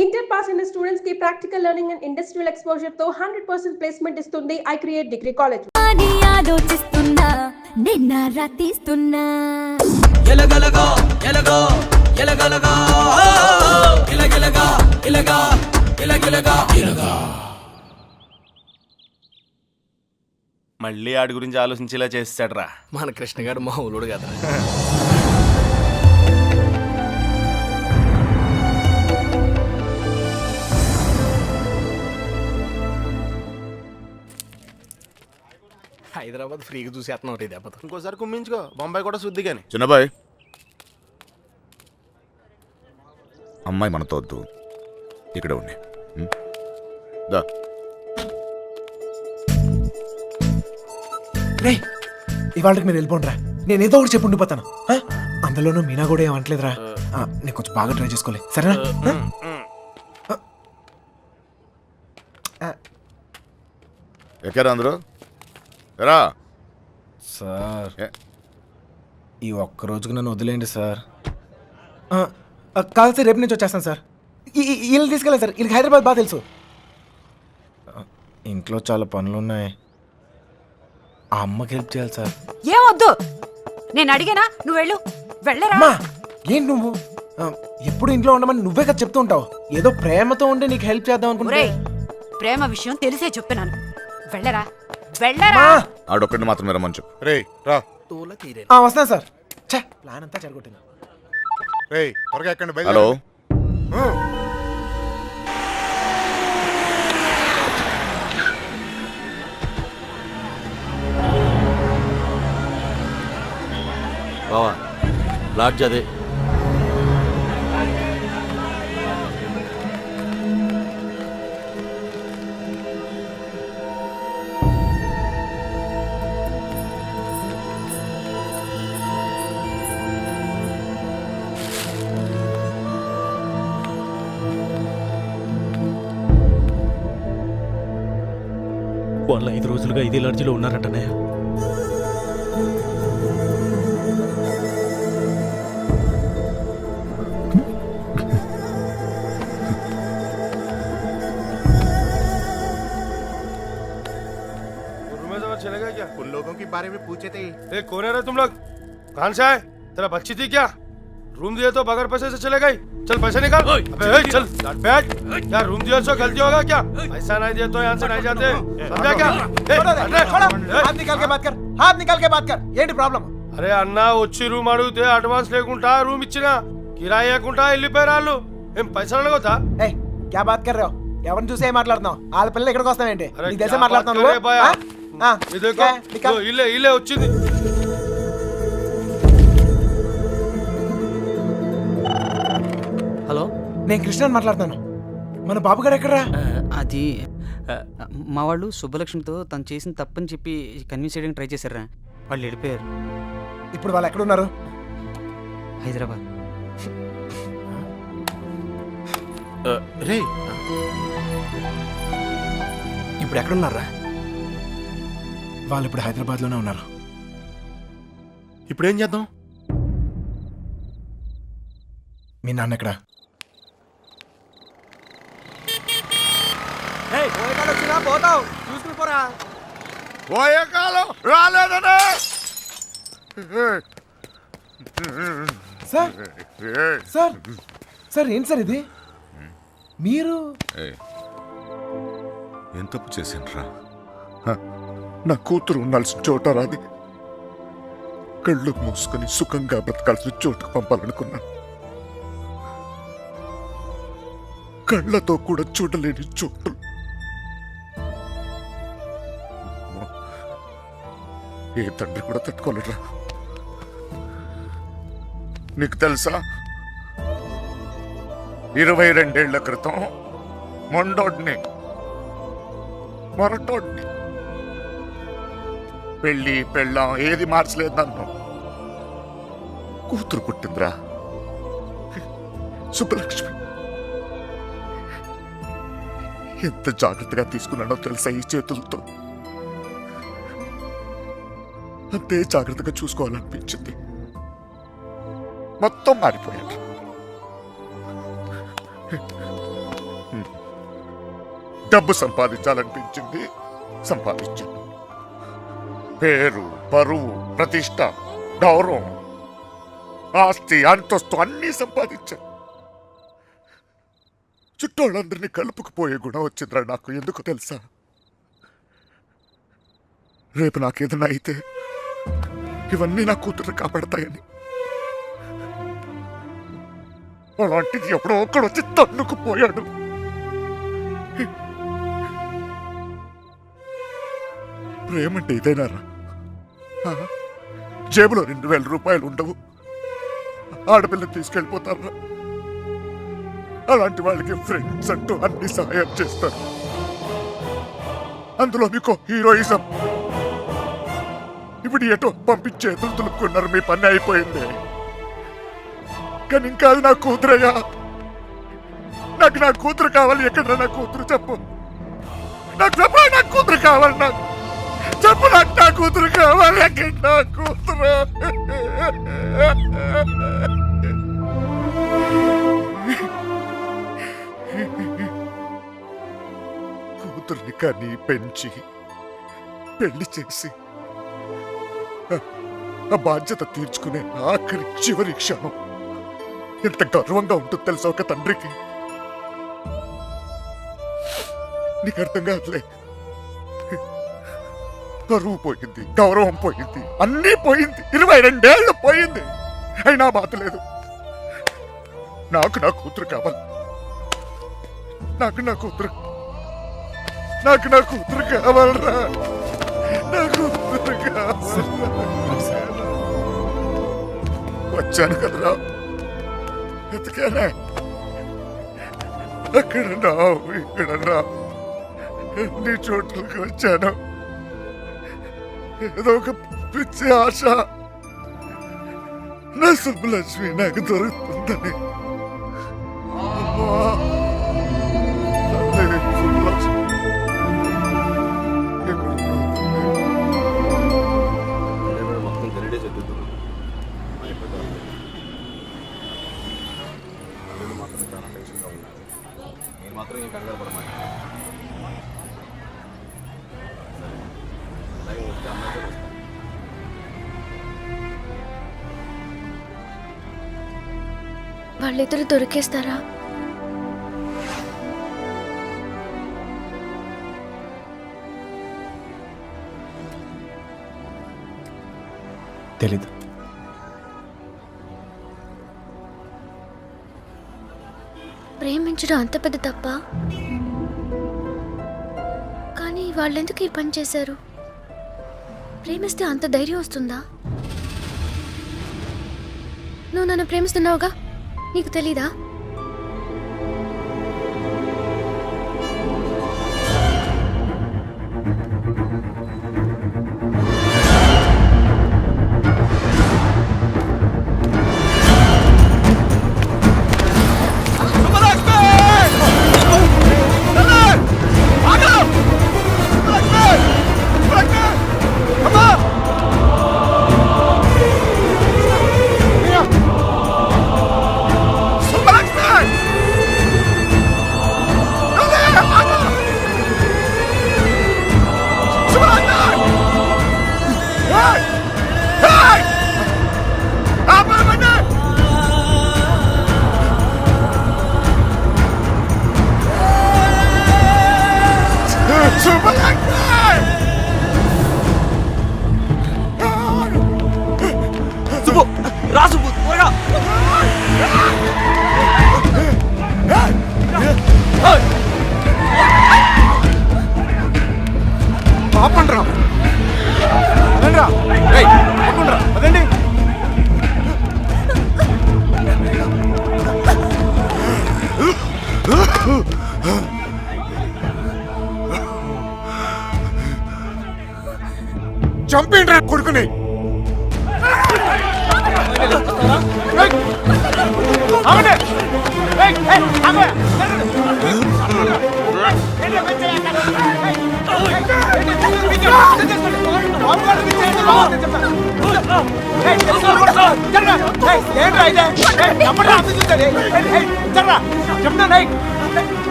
Inter pass అయిన students కి practical learning and industrial exposure తో 100% ప్లేస్మెంట్ ఇస్తుంది ఐ క్రియేట్ డిగ్రీ కాలేజ్. అని ఆలోచిస్తున్నా నిన్న రాతిస్తున్నా ఎలగలగా ఎలగా ఎలగలగా ఎలగలగా ఎలగా ఎలగలగా ఎలగా. మళ్ళీ ఆడి గురించి ఆలోచించేలా చేస్తాడ్రా మన కృష్ణ గారు మా ఊళ్ళోడు కదా. హైదరాబాద్ ఫ్రీగా చూసేస్తున్నావు రే దెబ్బతో. ఇంకోసారి కుమ్మించుకో, బొంబాయి కూడా శుద్ధి కానీ. చిన్నబాయ్, అమ్మాయి మనతో వద్దు, ఇక్కడ ఉండి దా. రే ఇవాళకి మీరు వెళ్ళిపోండిరా, నేను ఏదో ఒకటి చెప్పి ఉండిపోతాను. అందులోనూ మీనా కూడా ఏమంటలేదురా. నేను కొంచెం బాగా ట్రై చేసుకోలే, సరేనా? ఎక్కారా అందరూ? రా సార్, ఈ ఒక్క రోజుకు నన్ను వదిలేండి సార్. కాదు సార్, రేపు నుంచి వచ్చేస్తాను సార్. వీళ్ళు తీసుకెళ్ళాను సార్, వీళ్ళకి హైదరాబాద్ బాగా తెలుసు. ఇంట్లో చాలా పనులు ఉన్నాయి, ఆ అమ్మకి హెల్ప్ చేయాలి సార్. ఏమొద్దు, నేను అడిగానా, నువ్వు వెళ్ళు. వెళ్ళరా. అమ్మా ఏంటి నువ్వు ఎప్పుడు ఇంట్లో ఉండమని నువ్వే కదా చెప్తూ ఉంటావు. ఏదో ప్రేమతో ఉండి నీకు హెల్ప్ చేద్దాం అనుకుంటే. ప్రేమ విషయం తెలిసే చెప్తున్నాను. వెళ్ళరా వెళ్ళరా. ఆడొక్కడిని మాత్రమే రమ్మని చెప్పు. రే రా. వస్తాను సార్. ప్లాన్ అంతా చెడగొట్టింది. త్వరగా ఎక్కండి. హలో, బావా లాడ్జ్ అదే. వాళ్ళు 5 రోజులుగా ఇదే లాడ్జిలో ఉన్నారంటనే. चलेगा क्या? उन लोगों के बारे में पूछे थे. कौन है रे तुम लोग? कहाँ से आए? तेरा बच्ची थी क्या? रूम दिए तो बगैर पैसे से चले गई. चल पैसे निकाल. अबे चल बैठ. क्या रूम दिया सो गलती होगा क्या? पैसा नहीं दिए तो यहाँ से नहीं जाते. समझा क्या? हाथ निकाल के बात कर, हाथ निकाल के बात कर. ఏంటి ప్రాబ్లం? అరే అన్న, వచ్చి రూమ్ అడిగితే అడ్వాన్స్ లేకుండా రూమ్ ఇచ్చినా, కిరాయి లేకుండా వెళ్ళిపోయారు వాళ్ళు. ఏం పైసలు అడగొద్దా? ఏ క్యా బాత్ కర్ రहे हो? ఎవరిని చూసే మాట్లాడుతున్నావు? వాళ్ళ పిల్లలు ఇక్కడికి వస్తావేంటి? నీకు తెలిసే మాట్లాడుతున్నావు. ఇల్లే ఇల్లే వచ్చింది. హలో, నేను కృష్ణని మాట్లాడుతాను. మన బాబు గారు ఎక్కడరా? అది మా వాళ్ళు సుబ్బలక్ష్మితో తను చేసిన తప్పని చెప్పి కన్విన్స్ చేయడానికి ట్రై చేశారా, వాళ్ళు వెళ్ళిపోయారు. ఇప్పుడు వాళ్ళు ఎక్కడున్నారు? హైదరాబాద్. రే ఇప్పుడు ఎక్కడున్నారా? వాళ్ళు ఇప్పుడు హైదరాబాద్లోనే ఉన్నారు. ఇప్పుడు ఏం చేద్దాం? మీ నాన్న ఎక్కడ? పోతావు చూసుకుని పోరా. పోయే కాలం రాలేదనే. సార్ సార్ సార్, ఏంటి సార్ ఇది? మీరు ఏం తప్పు చేసిండ్రా? నా కూతురు ఉండాల్సిన చోట రాది, కళ్ళు మూసుకొని సుఖంగా బ్రతకాల్సిన చోటుకు పంపాలనుకున్నాను. కళ్ళతో కూడా చూడలేని చోటు. ఏ తండ్రి కూడా తట్టుకోలేరా. నీకు తెలుసా, 22 ఏళ్ల క్రితం మొండోడ్ని మొరటోడ్ని పెళ్ళి పెళ్ళాం ఏది మార్చలేదు నన్ను. కూతురు పుట్టిందిరా, సుబ్బలక్ష్మి. ఎంత జాగ్రత్తగా తీసుకున్నానో తెలుసా ఈ చేతులతో. అంతే జాగ్రత్తగా చూసుకోవాలనిపించింది. మొత్తం మారిపోయాడు. డబ్బు సంపాదించాలనిపించింది, సంపాదించాను. పేరు, పరువు, ప్రతిష్ట, గౌరవం, ఆస్తి, అంతస్తు అన్నీ సంపాదించాను. చుట్టోళ్ళందరినీ కలుపుకుపోయే గుణం వచ్చిందిరా నాకు. ఎందుకు తెలుసా? రేపు నాకేదైనా అయితే ఇవన్నీ నా కూతురు కాపాడతాయని. అలాంటిది ఎప్పుడో ఒక్కడు వచ్చి తన్నుకుపోయాడు. ప్రేమంటే ఇదేనారా? జేబులో 2000 రూపాయలు ఉండవు, ఆడపిల్లని తీసుకెళ్ళిపోతారా? అలాంటి వాళ్ళకి ఫ్రెండ్స్ అంటూ అన్ని సహాయం చేస్తారు. అందులో మీకు హీరోయిజం. ఇప్పుడు ఎటో పంపించే ఎదురు తులుపుకున్నారు, మీ పని అయిపోయింది. కానీ ఇంకా అది నా కూతురయ్యా. నాకు నా కూతురు కావాలి. ఎక్కడ నా కూతురు? చెప్పు నాకు, చెప్పు నా కూతురు కావాలి. నాకు చెప్పు, నాకు నా కూతురు కావాలి. ఎక్కడ నా కూతురు? కూతుర్ని కానీ పెంచి పెళ్లి చేసి ఆ బాధ్యత తీర్చుకునే ఆఖరి చివరి క్షణం ఎంత గర్వంగా ఉంటుంది తెలుసా ఒక తండ్రికి. నీకు అర్థం కాదులే. పరువు పోయింది, గౌరవం పోయింది, అన్నీ పోయింది. 22 ఏళ్ళు పోయింది, అయినా బాధ లేదు. నాకు నా కూతురు కావాలి. నాకు నా కూతురు కావాలరా. నా కూతురు కావాలి. వచ్చాను కదరా, ఎత్తుకానే. అక్కడ రావు, ఇక్కడ రావు, నీ చోట్లకి వచ్చాను. ఏదో ఒక పిచ్చి ఆశ, నా సుబ్బలక్ష్మి నాకు దొరుకుతుందని. సుబ్బలక్ష్మి మాత్రం ఈ కంగారు పడమాట. వాళ్ళిద్దరు దొరికేస్తారా? తెలీదు. ప్రేమించడం అంత పెద్ద తప్ప? కానీ వాళ్ళెందుకు ఈ పని చేశారు? ప్రేమిస్తే అంత ధైర్యం వస్తుందా? నువ్వు నన్ను ప్రేమిస్తున్నావుగా, నీకు తెలీదా? రాసు త్వరగా. ఆపండ్రా, అదండి. చంపేండ్రా కొడుకుని.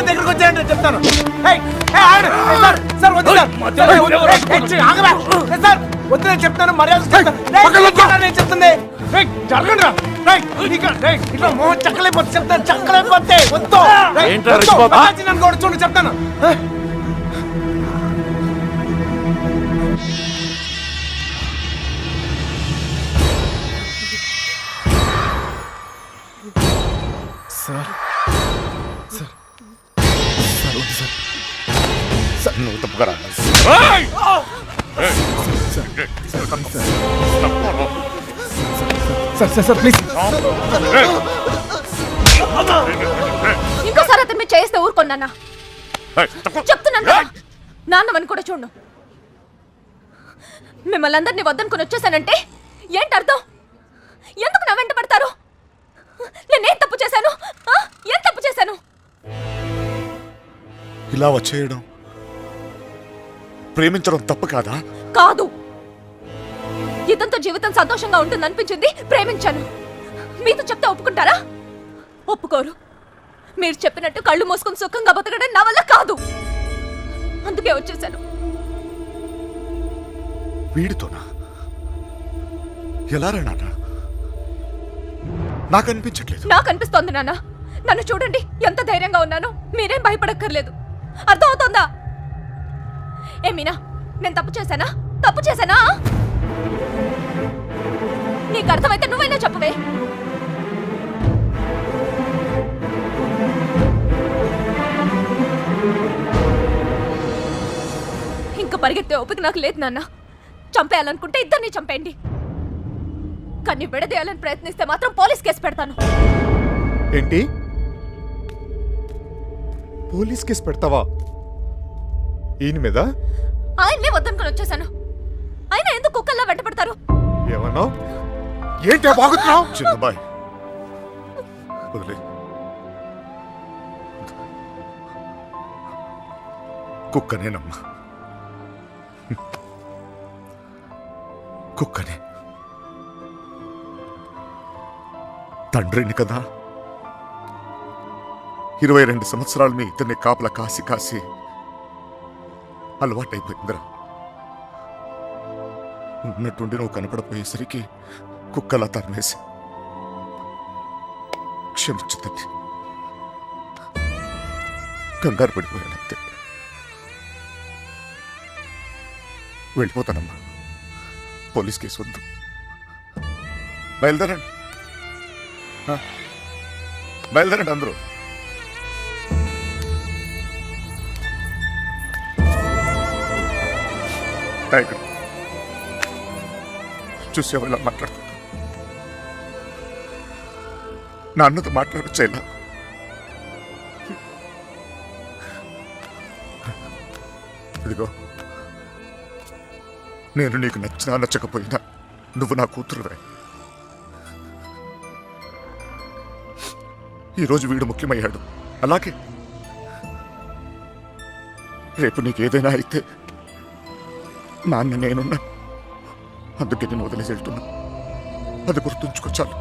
దగ్గరకు వచ్చాయంటే చెప్తాను. వద్దు చెప్తాను, మర్యాద నేను చెప్తుంది. జరగండి ఇట్లా మోహన్ చక్కలేకపోతే చెప్తాను, చక్కలేకపోతే వద్దు నన్ను కూడా చూడండి చెప్తాను. సార్ సార్ సార్ వద్దు సార్. నువ్వు తప్పుగా సార్ సార్ సార్ ప్లీజ్. ఇంకోసారి అతను మీరు చేస్తే ఊరుకోన్నా. చెప్తున్నాను కదా, నాన్నమని కూడా చూడు. మిమ్మల్ని అందరినీ వద్దనుకుని వచ్చేసానంటే ఏంటి అర్థం? ఎందుకు నా వెంట పడతారు? నేనేం తప్పు చేశాను? ఏం తప్పు చేశాను? ఇలా వచ్చేయడం ప్రేమించడం తప్పు కాదా? కాదు. ఇదంతా జీవితం సంతోషంగా ఉంటుంది అనిపించింది, ప్రేమించాను. మీతో చెప్తే ఒప్పుకుంటారా? ఒప్పుకోరు. మీరు చెప్పినట్టు కళ్ళు మూసుకుని సుఖంగా బతకడం నా వల్ల కాదు. అందుకే వచ్చేసాను. వీడితోనా? ఎలా రా నాన్న? నాకు అనిపించట్లేదు. నాకు అనిపిస్తోంది నాన్న. నన్ను చూడండి, ఎంత ధైర్యంగా ఉన్నాను. మీరేం భయపడక్కర్లేదు. అర్థమవుతోందా? ఏ మీనా, నేను తప్పు చేశానా? తప్పు చేశానా? నీకు అర్థమైతే నువ్వైనా చెప్పవే. ఇంక పరిగెత్తే ఓపిక నాకు లేదు నాన్న. చంపేయాలనుకుంటే ఇద్దరిని చంపేయండి, కానీ విడదీయాలని ప్రయత్నిస్తే మాత్రం పోలీస్ కేసు పెడతాను. ఏంటి? పోలీస్ కేసు పెడతావా ఈయన మీద? ఆయన్నే వద్దనుకుని వచ్చేసాను. ఆయన ఎందుకు కుక్కల్లా వెంట పడతారు? ఏమన్నా? ఏంటి బాగుతున్నావు? చిన్నబాయ్ వదిలే. కుక్కనేనమ్మా, కుక్కనే. తండ్రిని కదా, 22 సంవత్సరాలు మీ ఇద్దరిని కాపలా కాసి కాసి అలవాటైపోయిందిరా. ఉన్నట్టుండి నువ్వు కనపడపోయేసరికి కుక్కలా తరిమేసి. క్షమించు తండ్రి, కంగారు పడిపోయానంతే. వెళ్ళిపోతానమ్మా. పోలీస్ కేసు వద్దు. బయలుదేరండి, బయలుదేరండి అందరూ. ఇక్కడ చూసేవాళ్ళు ఇలా మాట్లాడుతున్నా. నా అన్నతో మాట్లాడొచ్చేలా. ఇదిగో, నేను నీకు నచ్చినా నచ్చకపోయినా నువ్వు నా కూతురువే. ఈరోజు వీడు ముఖ్యమయ్యాడు, అలాగే రేపు నీకేదైనా అయితే నాన్న నేనున్నా. అందుకే నేను వదిలేసి వెళ్తున్నా. అది గుర్తుంచుకొచ్చాను.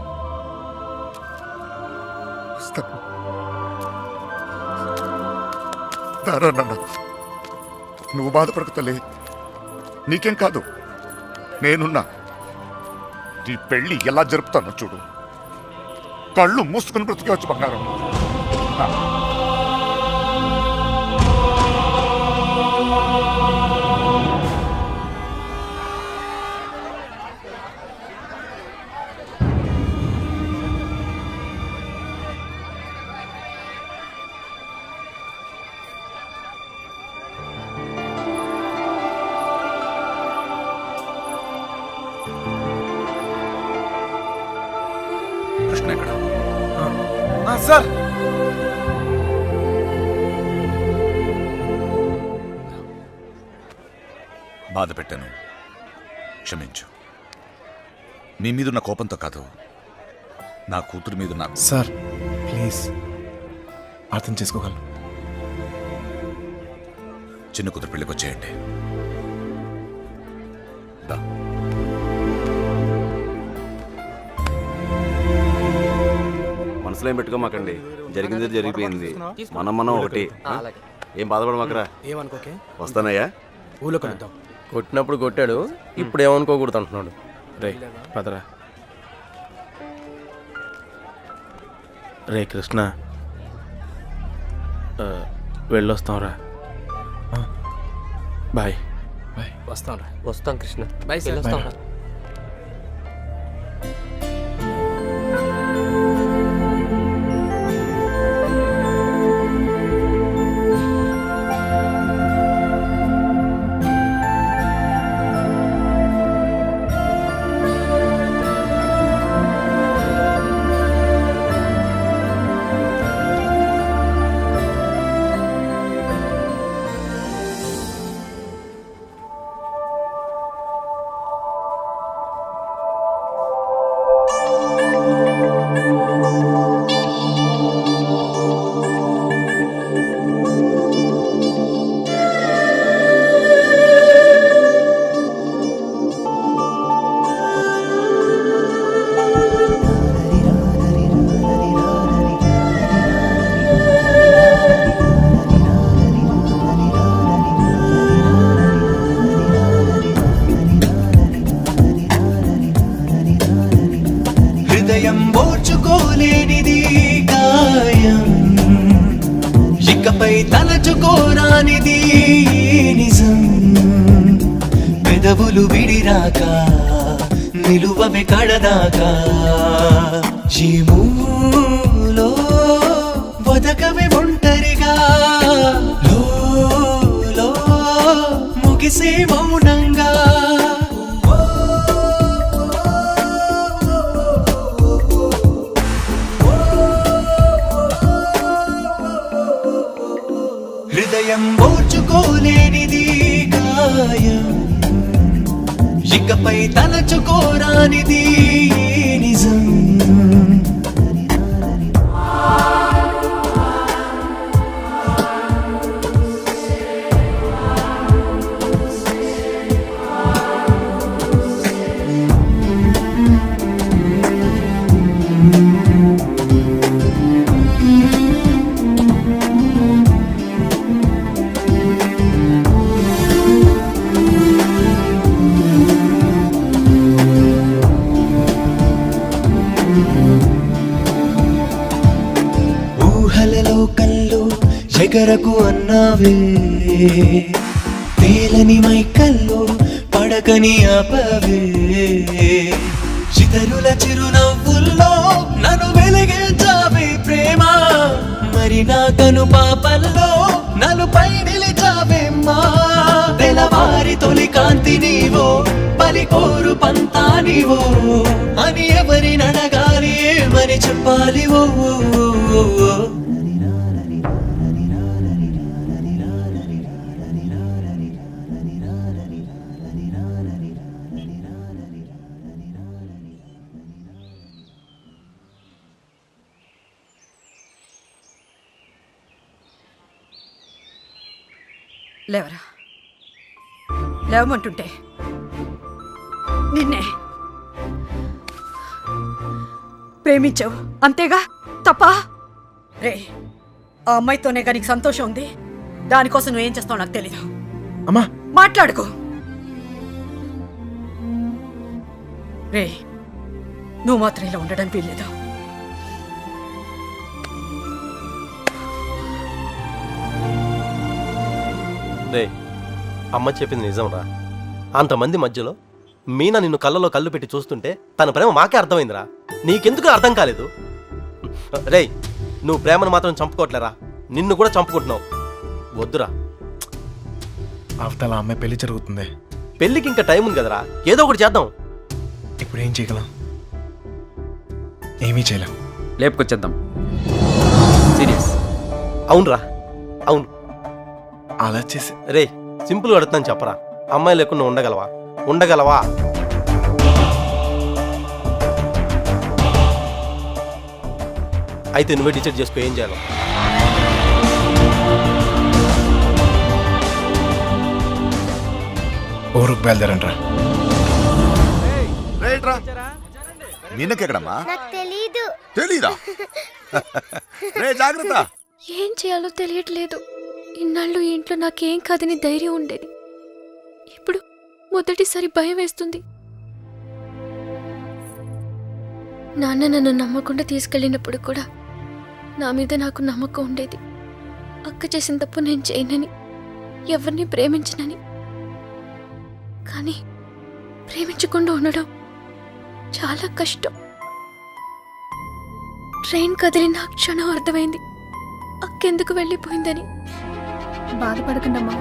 దారా నాన్న, నువ్వు బాధపడకు తల్లి. నీకేం కాదు, నేనున్నా. నీ పెళ్ళి ఎలా జరుపుతానో చూడు. కళ్ళు మూసుకుని బ్రతికేవచ్చు బంగారం. కృష్ణ ఎక్కడ? సార్ బాధ పెట్టాను, క్షమించు. నీ మీదున్న కోపంతో కాదు, నా కూతురు మీద నాకు. సార్ ప్లీజ్ అర్థం చేసుకోగలను. చిన్న కూతురు పెళ్ళికి వచ్చేయండి. దా. మనసులో ఏం పెట్టుకోమాకండి, జరిగింది జరిగిపోయింది. మనం ఒకటి. ఏం బాధపడమాకరా. ఏమనుకోకే, వస్తానయ్యా. ఊళ్ళో కలుద్దాం. కొట్టినప్పుడు కొట్టాడు, ఇప్పుడు ఏమనుకోకూడదు అంటున్నాడు. రే పదరా. రే కృష్ణ, వెళ్ళొస్తాంరా. బాయ్. వస్తాంరా. వస్తాం కృష్ణ. Bye sir. హృదయం ఓర్చుకోలేనిది గాయం, ఇకపై తలచుకోరానిది నిజం. పెదవులు విడిరాక నిలువవే కడదాకా, జీములో వదకవే ఒంటరిగా, లో ముగిసే మౌనంగా. హృదయం ఓర్చుకోలేనిది గాయం, ఇకపై తలచుకోరానిది నిజం. ఊహలలో కళ్ళు ఎగరకు అన్నావే, తేలని మైకల్లో పడకని ఆపవే. చితరుల చిరునవ్వుల్లో నన్ను వెలిగించావే ప్రేమ, మరి నా కను పాపల్లో నలుపై నిలిచావేమ్మా. తెలవారి తొలి కాంతి నీవో, పలికోరు పంతా నీవో, అని ఎవరి నడగాలి ఏమని చెప్పాలి. ఓ లేవరా, లేవమంటుంటే నిన్నే ప్రేమించావు అంతేగా, తప్ప? రే, ఆ అమ్మాయితోనే కానీ సంతోషం ఉంది, దానికోసం నువ్వేం చేస్తావు నాకు తెలీదు. అమ్మా మాట్లాడుకో. రే, నువ్వు మాత్రం ఇలా ఉండడానికి వీల్లేదు. రే, అమ్మ చెప్పింది నిజంరా. అంతమంది మధ్యలో మీనా నిన్ను కళ్ళలో కళ్ళు పెట్టి చూస్తుంటే తన ప్రేమ మాకే అర్థమైందిరా, నీకెందుకు అర్థం కాలేదు? రేయ్, నువ్వు ప్రేమను మాత్రం చంపుకోవట్లేరా, నిన్ను కూడా చంపుకుంటున్నావు. వద్దురా. అవతల అమ్మాయి పెళ్లి జరుగుతుంది, పెళ్ళికి ఇంకా టైం ఉంది కదరా, ఏదో ఒకటి చేద్దాం. ఇప్పుడు ఏం చేయగలం? ఏమీ చేయలేం. లేపుకొచ్చేద్దాం. సీరియస్. అవునరా, అవును. అలా చేసి రే, సింపుల్గా అడుగుతాను చెప్పరా, అమ్మాయి లేకుండా ఉండగలవా? ఉండగలవా? అయితే నువ్వే డిసైడ్ చేసుకో ఏం చేయాలో. ఊరుకు బయలుదేరంట్రా. రైట్ రా. మీనకెక్కడమ్మా? నాకు తెలీదు. తెలీదా? రే జాగ్రత్త. ఏం చేయాలో తెలియట్లేదు. ఇన్నాళ్ళు ఈ ఇంట్లో నాకేం కాదని ధైర్యం ఉండేది. ఇప్పుడు మొదటిసారి భయం వేస్తుంది. నాన్న నన్ను నమ్మకుండా తీసుకెళ్ళినప్పుడు కూడా నా మీద నాకు నమ్మకం ఉండేది. అక్క చేసిన తప్పు నేను చేయనని, ఎవరిని ప్రేమించనని. కానీ ప్రేమించకుండా ఉండడం చాలా కష్టం. ట్రైన్ కదిలిన క్షణం అర్థమైంది అక్కెందుకు వెళ్ళిపోయిందని. బాధపడకండమ్మా.